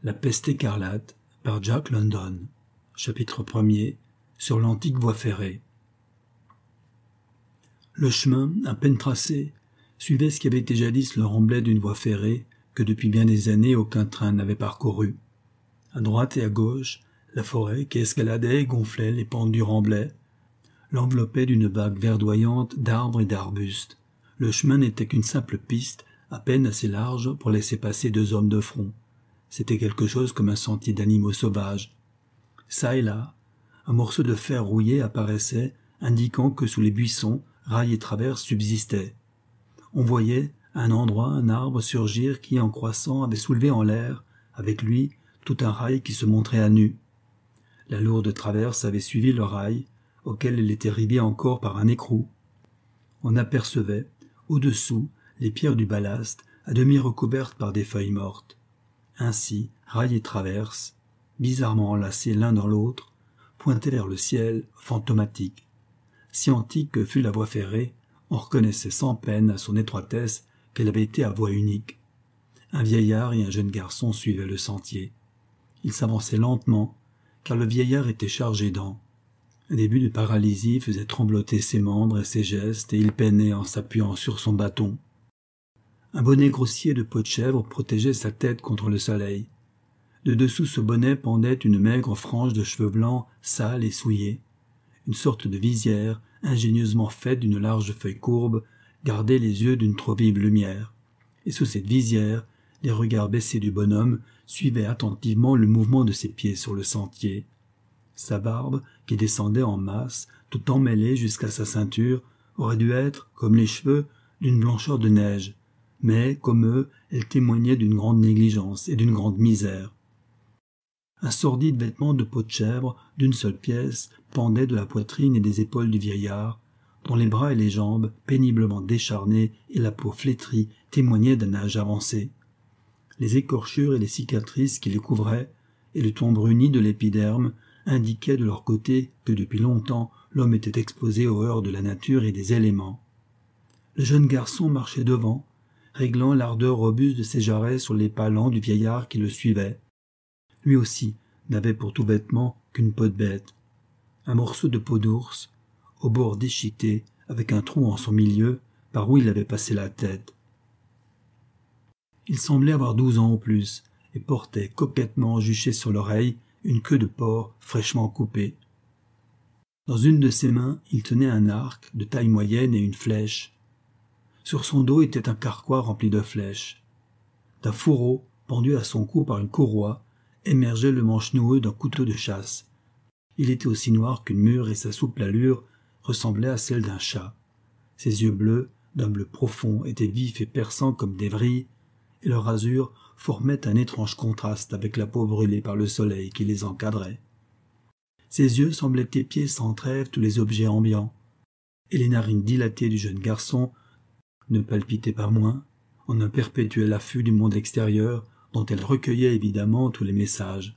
La peste écarlate par Jack London. Chapitre 1er. Sur l'antique voie ferrée. Le chemin, à peine tracé, suivait ce qui avait été jadis le remblai d'une voie ferrée que depuis bien des années aucun train n'avait parcouru. À droite et à gauche, la forêt qui escaladait et gonflait les pentes du remblai l'enveloppait d'une vague verdoyante d'arbres et d'arbustes. Le chemin n'était qu'une simple piste, à peine assez large pour laisser passer deux hommes de front. C'était quelque chose comme un sentier d'animaux sauvages. Ça et là, un morceau de fer rouillé apparaissait, indiquant que sous les buissons, rails et traverses subsistaient. On voyait, à un endroit, un arbre surgir qui, en croissant, avait soulevé en l'air, avec lui, tout un rail qui se montrait à nu. La lourde traverse avait suivi le rail, auquel elle était rivée encore par un écrou. On apercevait, au-dessous, les pierres du ballast, à demi recouvertes par des feuilles mortes. Ainsi, rail et traverse, bizarrement enlacés l'un dans l'autre, pointaient vers le ciel, fantomatique. Si antique que fût la voie ferrée, on reconnaissait sans peine à son étroitesse qu'elle avait été à voie unique. Un vieillard et un jeune garçon suivaient le sentier. Ils s'avançaient lentement, car le vieillard était chargé d'ans. Un début de paralysie faisait trembloter ses membres et ses gestes, et il peinait en s'appuyant sur son bâton. Un bonnet grossier de peau de chèvre protégeait sa tête contre le soleil. De dessous ce bonnet pendait une maigre frange de cheveux blancs, sales et souillés. Une sorte de visière, ingénieusement faite d'une large feuille courbe, gardait les yeux d'une trop vive lumière. Et sous cette visière, les regards baissés du bonhomme suivaient attentivement le mouvement de ses pieds sur le sentier. Sa barbe, qui descendait en masse, tout emmêlée jusqu'à sa ceinture, aurait dû être, comme les cheveux, d'une blancheur de neige. Mais, comme eux, elle témoignait d'une grande négligence et d'une grande misère. Un sordide vêtement de peau de chèvre, d'une seule pièce, pendait de la poitrine et des épaules du vieillard, dont les bras et les jambes, péniblement décharnés et la peau flétrie, témoignaient d'un âge avancé. Les écorchures et les cicatrices qui les couvraient, et le ton bruni de l'épiderme, indiquaient de leur côté que depuis longtemps l'homme était exposé aux heurts de la nature et des éléments. Le jeune garçon marchait devant, réglant l'ardeur robuste de ses jarrets sur les pas lents du vieillard qui le suivait. Lui aussi n'avait pour tout vêtement qu'une peau de bête, un morceau de peau d'ours, au bord déchiqueté, avec un trou en son milieu, par où il avait passé la tête. Il semblait avoir 12 ans au plus, et portait coquettement juchée sur l'oreille une queue de porc fraîchement coupée. Dans une de ses mains, il tenait un arc de taille moyenne et une flèche. Sur son dos était un carquois rempli de flèches. D'un fourreau, pendu à son cou par une courroie, émergeait le manche noueux d'un couteau de chasse. Il était aussi noir qu'une mûre et sa souple allure ressemblait à celle d'un chat. Ses yeux bleus, d'un bleu profond, étaient vifs et perçants comme des vrilles, et leur azur formait un étrange contraste avec la peau brûlée par le soleil qui les encadrait. Ses yeux semblaient épier sans trêve tous les objets ambiants, et les narines dilatées du jeune garçon ne palpitaient pas moins, en un perpétuel affût du monde extérieur dont elle recueillait évidemment tous les messages.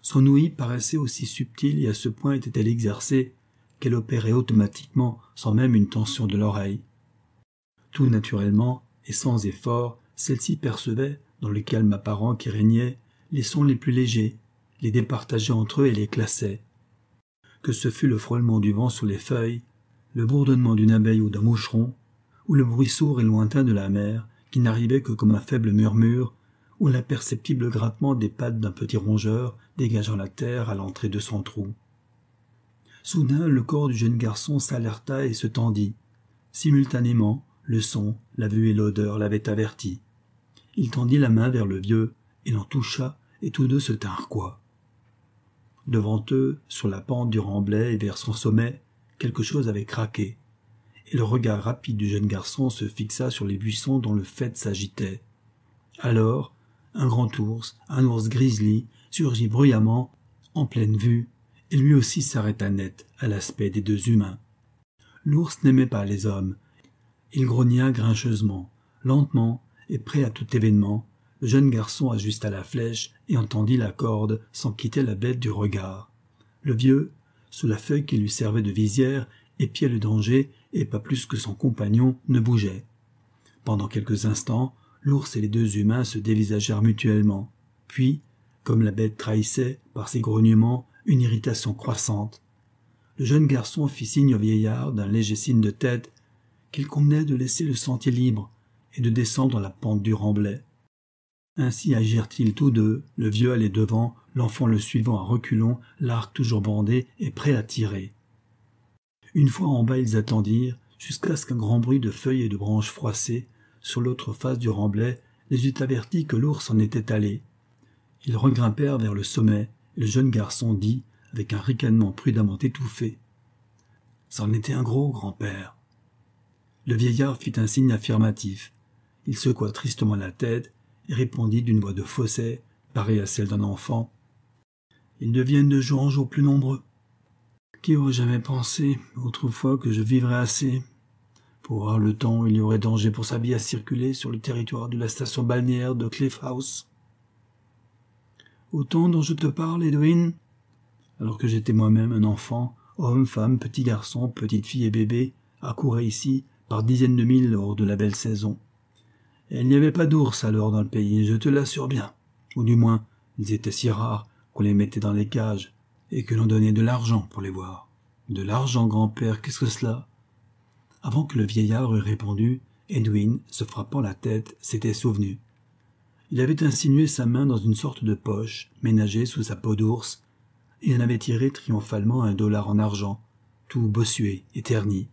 Son ouïe paraissait aussi subtile et à ce point était-elle exercée qu'elle opérait automatiquement sans même une tension de l'oreille. Tout naturellement et sans effort, celle-ci percevait, dans le calme apparent qui régnait, les sons les plus légers, les départageait entre eux et les classait. Que ce fût le frôlement du vent sous les feuilles, le bourdonnement d'une abeille ou d'un moucheron, ou le bruit sourd et lointain de la mer, qui n'arrivait que comme un faible murmure, ou l'imperceptible grattement des pattes d'un petit rongeur dégageant la terre à l'entrée de son trou. Soudain, le corps du jeune garçon s'alerta et se tendit. Simultanément, le son, la vue et l'odeur l'avaient averti. Il tendit la main vers le vieux, et l'en toucha, et tous deux se tinrent coi. Devant eux, sur la pente du remblai et vers son sommet, quelque chose avait craqué, et le regard rapide du jeune garçon se fixa sur les buissons dont le faîte s'agitait. Alors, un grand ours, un ours grizzly, surgit bruyamment, en pleine vue, et lui aussi s'arrêta net à l'aspect des deux humains. L'ours n'aimait pas les hommes. Il grogna grincheusement, lentement, et prêt à tout événement, le jeune garçon ajusta la flèche et entendit la corde sans quitter la bête du regard. Le vieux, sous la feuille qui lui servait de visière, épiait le danger et pas plus que son compagnon ne bougeait. Pendant quelques instants, l'ours et les deux humains se dévisagèrent mutuellement. Puis, comme la bête trahissait, par ses grognements, une irritation croissante. Le jeune garçon fit signe au vieillard d'un léger signe de tête qu'il convenait de laisser le sentier libre et de descendre la pente du remblai. Ainsi agirent-ils tous deux, le vieux allait devant, l'enfant le suivant à reculons, l'arc toujours bandé et prêt à tirer. Une fois en bas, ils attendirent, jusqu'à ce qu'un grand bruit de feuilles et de branches froissées, sur l'autre face du remblai, les eût avertis que l'ours en était allé. Ils regrimpèrent vers le sommet, et le jeune garçon dit, avec un ricanement prudemment étouffé, « C'en était un gros, grand-père. » Le vieillard fit un signe affirmatif. Il secoua tristement la tête et répondit d'une voix de fausset, pareille à celle d'un enfant. « Ils deviennent de jour en jour plus nombreux. Qui aurait jamais pensé, autrefois, que je vivrais assez pour voir le temps où il y aurait danger pour sa vie à circuler sur le territoire de la station balnéaire de Cliff House. Au temps dont je te parle, Edwin, alors que j'étais moi-même un enfant, homme, femme, petit garçon, petite fille et bébé, accourait ici par dizaines de milles lors de la belle saison. Et il n'y avait pas d'ours alors dans le pays, je te l'assure bien. Ou du moins, ils étaient si rares qu'on les mettait dans les cages et que l'on donnait de l'argent pour les voir. De l'argent, grand-père, qu'est-ce que cela? Avant que le vieillard eût répondu, Edwin, se frappant la tête, s'était souvenu. Il avait insinué sa main dans une sorte de poche, ménagée sous sa peau d'ours, et il en avait tiré triomphalement $1 en argent, tout bossué et terni.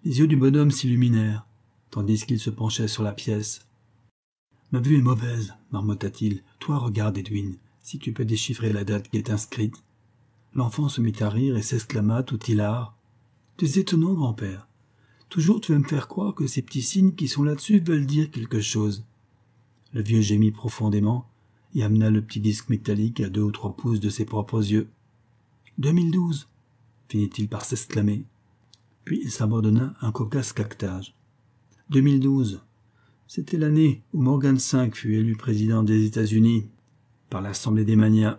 Les yeux du bonhomme s'illuminèrent, tandis qu'il se penchait sur la pièce. « Ma vue est mauvaise, marmotta-t-il. Toi, regarde, Edwin, si tu peux déchiffrer la date qui est inscrite. » L'enfant se mit à rire et s'exclama tout hilar. « C'est étonnant, grand-père. Toujours tu veux me faire croire que ces petits signes qui sont là-dessus veulent dire quelque chose. » Le vieux gémit profondément et amena le petit disque métallique à 2 ou 3 pouces de ses propres yeux. « 2012 » finit-il par s'exclamer. Puis il s'abandonna un cocasse caquetage. 2012, c'était l'année où Morgan V fut élu président des États-Unis par l'Assemblée des Manias.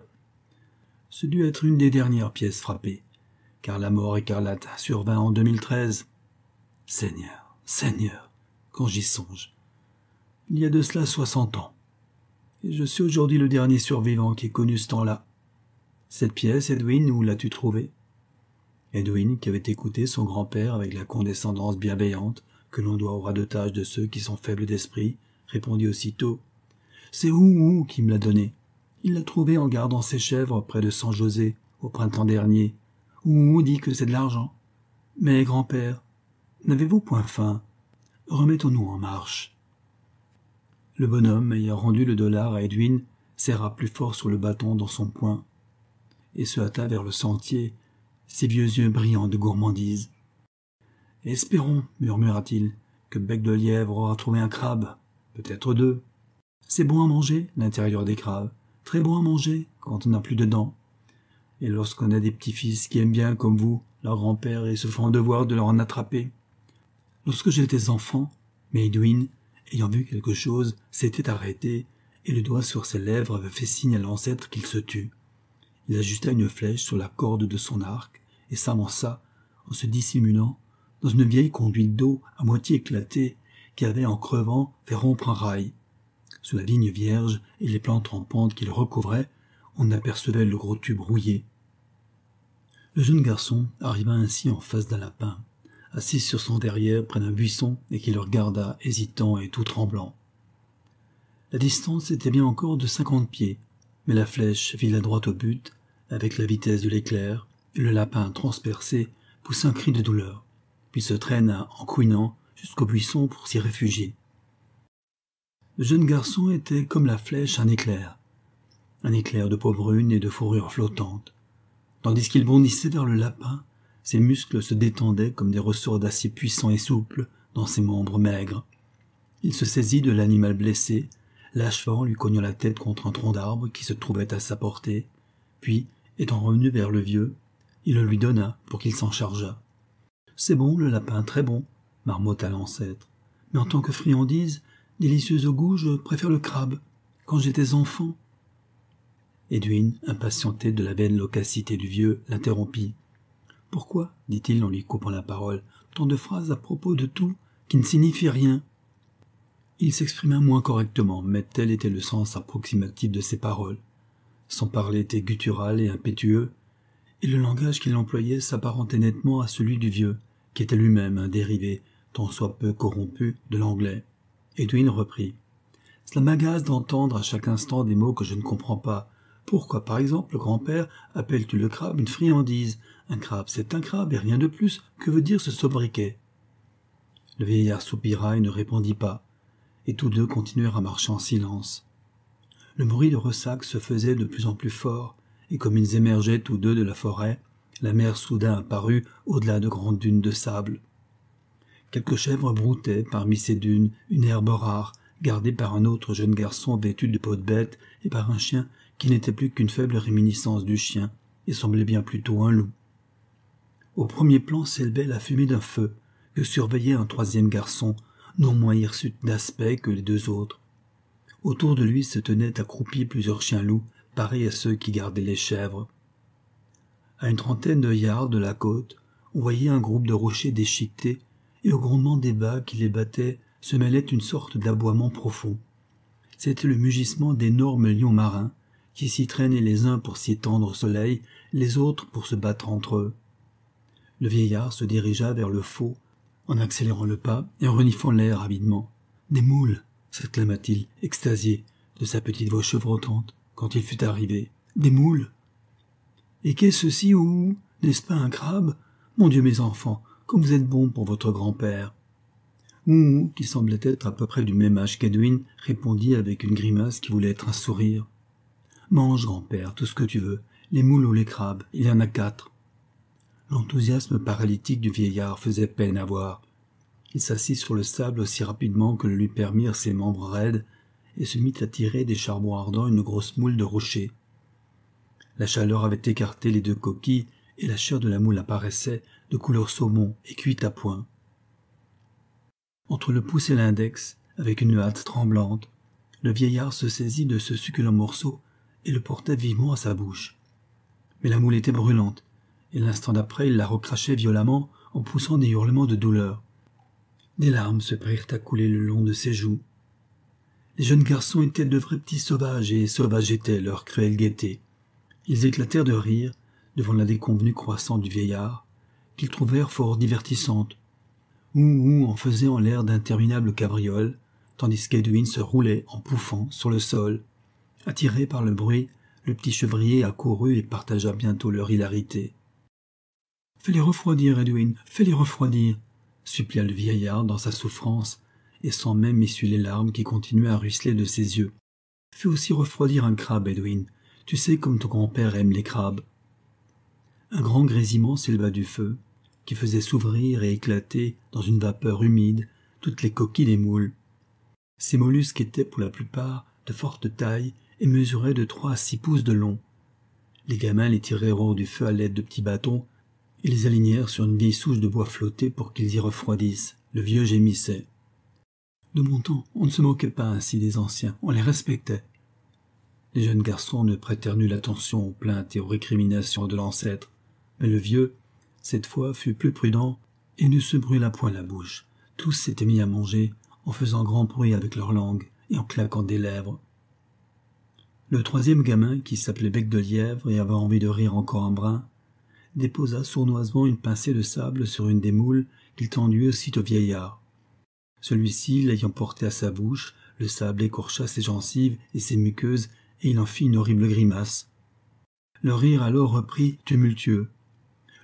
Ce dut être une des dernières pièces frappées, car la mort écarlate survint en 2013. Seigneur, Seigneur, quand j'y songe. Il y a de cela 60 ans. Et je suis aujourd'hui le dernier survivant qui ait connu ce temps-là. Cette pièce, Edwin, où l'as-tu trouvée? Edwin, qui avait écouté son grand-père avec la condescendance bienveillante que l'on doit au radotage de ceux qui sont faibles d'esprit, répondit aussitôt. « C'est Ouhou qui me l'a donné. Il l'a trouvé en gardant ses chèvres près de San José, au printemps dernier. Ouhou dit que c'est de l'argent. Mais, grand-père, n'avez-vous point faim? Remettons-nous en marche. » Le bonhomme, ayant rendu le $, à Edwin, serra plus fort sur le bâton dans son poing et se hâta vers le sentier, ses vieux yeux brillants de gourmandise. « Espérons, murmura-t-il, que Bec de Lièvre aura trouvé un crabe, peut-être 2. C'est bon à manger, l'intérieur des crabes, très bon à manger quand on n'a plus de dents. Et lorsqu'on a des petits-fils qui aiment bien, comme vous, leur grand-père et se font devoir de leur en attraper. Lorsque j'étais enfant, mais Edwin, ayant vu quelque chose, s'était arrêté, et le doigt sur ses lèvres avait fait signe à l'ancêtre qu'il se tût. Il ajusta une flèche sur la corde de son arc, et s'avança, en se dissimulant, dans une vieille conduite d'eau à moitié éclatée, qui avait, en crevant, fait rompre un rail. Sous la vigne vierge et les plantes rampantes qu'il recouvrait, on apercevait le gros tube rouillé. Le jeune garçon arriva ainsi en face d'un lapin, assis sur son derrière près d'un buisson et qui le regarda hésitant et tout tremblant. La distance était bien encore de 50 pieds, mais la flèche fila droit au but, avec la vitesse de l'éclair, et le lapin transpercé poussa un cri de douleur, puis se traîna en couinant jusqu'au buisson pour s'y réfugier. Le jeune garçon était comme la flèche un éclair de peau brune et de fourrure flottante. Tandis qu'il bondissait vers le lapin, ses muscles se détendaient comme des ressorts d'acier puissants et souples dans ses membres maigres. Il se saisit de l'animal blessé, l'achevant lui cognant la tête contre un tronc d'arbre qui se trouvait à sa portée, puis, étant revenu vers le vieux, il le lui donna pour qu'il s'en chargeât. « C'est bon, le lapin, très bon, » marmotta l'ancêtre. « Mais en tant que friandise, délicieuse au goût, je préfère le crabe. Quand j'étais enfant... » Edwin, impatienté de la vaine loquacité du vieux, l'interrompit. « Pourquoi, dit-il en lui coupant la parole, tant de phrases à propos de tout qui ne signifient rien ?» Il s'exprima moins correctement, mais tel était le sens approximatif de ses paroles. Son parler était guttural et impétueux, et le langage qu'il employait s'apparentait nettement à celui du vieux, qui était lui-même un dérivé, tant soit peu corrompu, de l'anglais. Edwin reprit. « Cela m'agace d'entendre à chaque instant des mots que je ne comprends pas. Pourquoi, par exemple, grand-père, appelles-tu le crabe une friandise? Un crabe, c'est un crabe et rien de plus. Que veut dire ce sobriquet ?» Le vieillard soupira et ne répondit pas, et tous deux continuèrent à marcher en silence. Le bruit de ressac se faisait de plus en plus fort, et comme ils émergeaient tous deux de la forêt, la mer soudain apparut au-delà de grandes dunes de sable. Quelques chèvres broutaient parmi ces dunes, une herbe rare, gardée par un autre jeune garçon vêtu de peau de bête et par un chien qui n'était plus qu'une faible réminiscence du chien et semblait bien plutôt un loup. Au premier plan s'élevait la fumée d'un feu que surveillait un troisième garçon, non moins hirsute d'aspect que les deux autres. Autour de lui se tenaient accroupis plusieurs chiens-loups, pareils à ceux qui gardaient les chèvres. À une trentaine de yards de la côte, on voyait un groupe de rochers déchiquetés, et au grondement des vagues qui les battaient se mêlait une sorte d'aboiement profond. C'était le mugissement d'énormes lions marins, qui s'y traînaient les uns pour s'y étendre au soleil, les autres pour se battre entre eux. Le vieillard se dirigea vers le faux, en accélérant le pas et en reniflant l'air avidement. « Des moules !» s'exclama-t-il, extasié de sa petite voix chevrotante, quand il fut arrivé. « Des moules !»« Et qu'est-ce ceci, ou n'est-ce pas un crabe? Mon Dieu, mes enfants, comme vous êtes bons pour votre grand-père !» Ouh, qui semblait être à peu près du même âge qu'Edwin, répondit avec une grimace qui voulait être un sourire. « Mange, grand-père, tout ce que tu veux, les moules ou les crabes, il y en a 4. » L'enthousiasme paralytique du vieillard faisait peine à voir. Il s'assit sur le sable aussi rapidement que le lui permirent ses membres raides et se mit à tirer des charbons ardents une grosse moule de rocher. La chaleur avait écarté les 2 coquilles et la chair de la moule apparaissait, de couleur saumon et cuite à point. Entre le pouce et l'index, avec une hâte tremblante, le vieillard se saisit de ce succulent morceau et le porta vivement à sa bouche. Mais la moule était brûlante, et l'instant d'après il la recrachait violemment en poussant des hurlements de douleur. Des larmes se prirent à couler le long de ses joues. Les jeunes garçons étaient de vrais petits sauvages, et sauvage était leur cruelle gaieté. Ils éclatèrent de rire devant la déconvenue croissante du vieillard, qu'ils trouvèrent fort divertissante. Ouh en faisait en l'air d'interminables cabrioles, tandis qu'Edwin se roulait en pouffant sur le sol. Attiré par le bruit, le petit chevrier accourut et partagea bientôt leur hilarité. « Fais-les refroidir, Edwin, fais-les refroidir !» supplia le vieillard dans sa souffrance, et sans même essuyer les larmes qui continuaient à ruisseler de ses yeux. « Fais aussi refroidir un crabe, Edwin. Tu sais comme ton grand-père aime les crabes. » Un grand grésillement s'éleva du feu, qui faisait s'ouvrir et éclater, dans une vapeur humide, toutes les coquilles des moules. Ces mollusques étaient, pour la plupart, de forte taille et mesuraient de 3 à 6 pouces de long. Les gamins les tirèrent hors du feu à l'aide de petits bâtons et les alignèrent sur une vieille souche de bois flotté pour qu'ils y refroidissent. Le vieux gémissait. De mon temps, on ne se moquait pas ainsi des anciens, on les respectait. Les jeunes garçons ne prêtèrent nulle attention aux plaintes et aux récriminations de l'ancêtre, mais le vieux, cette fois, fut plus prudent et ne se brûla point la bouche. Tous s'étaient mis à manger, en faisant grand bruit avec leur langue et en claquant des lèvres. Le troisième gamin, qui s'appelait Bec de Lièvre et avait envie de rire encore un brin, déposa sournoisement une pincée de sable sur une des moules qu'il tendit aussitôt au vieillard. Celui-ci, l'ayant porté à sa bouche, le sable écorcha ses gencives et ses muqueuses, et il en fit une horrible grimace. Le rire alors reprit tumultueux.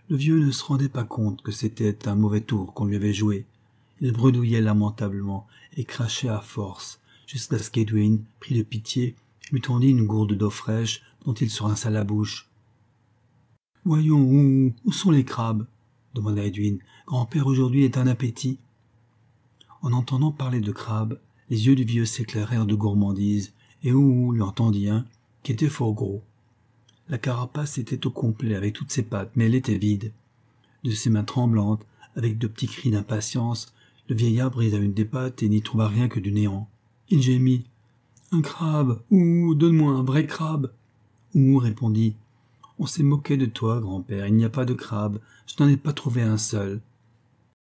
Le vieux ne se rendait pas compte que c'était un mauvais tour qu'on lui avait joué. Il bredouillait lamentablement et crachait à force, jusqu'à ce qu'Edwin, pris de pitié, lui tendit une gourde d'eau fraîche dont il se rinça la bouche. « Voyons, où sont les crabes ?» demanda Edwin. « Grand-père aujourd'hui est un appétit. » En entendant parler de crabes, les yeux du vieux s'éclairèrent de gourmandise, et lui entendit un, qui était fort gros. La carapace était au complet avec toutes ses pattes, mais elle était vide. De ses mains tremblantes, avec de petits cris d'impatience, le vieillard brisa une des pattes et n'y trouva rien que du néant. Il gémit. « Un crabe, donne-moi un vrai crabe. » Répondit. « On s'est moqué de toi, grand-père, il n'y a pas de crabe, je n'en ai pas trouvé un seul. »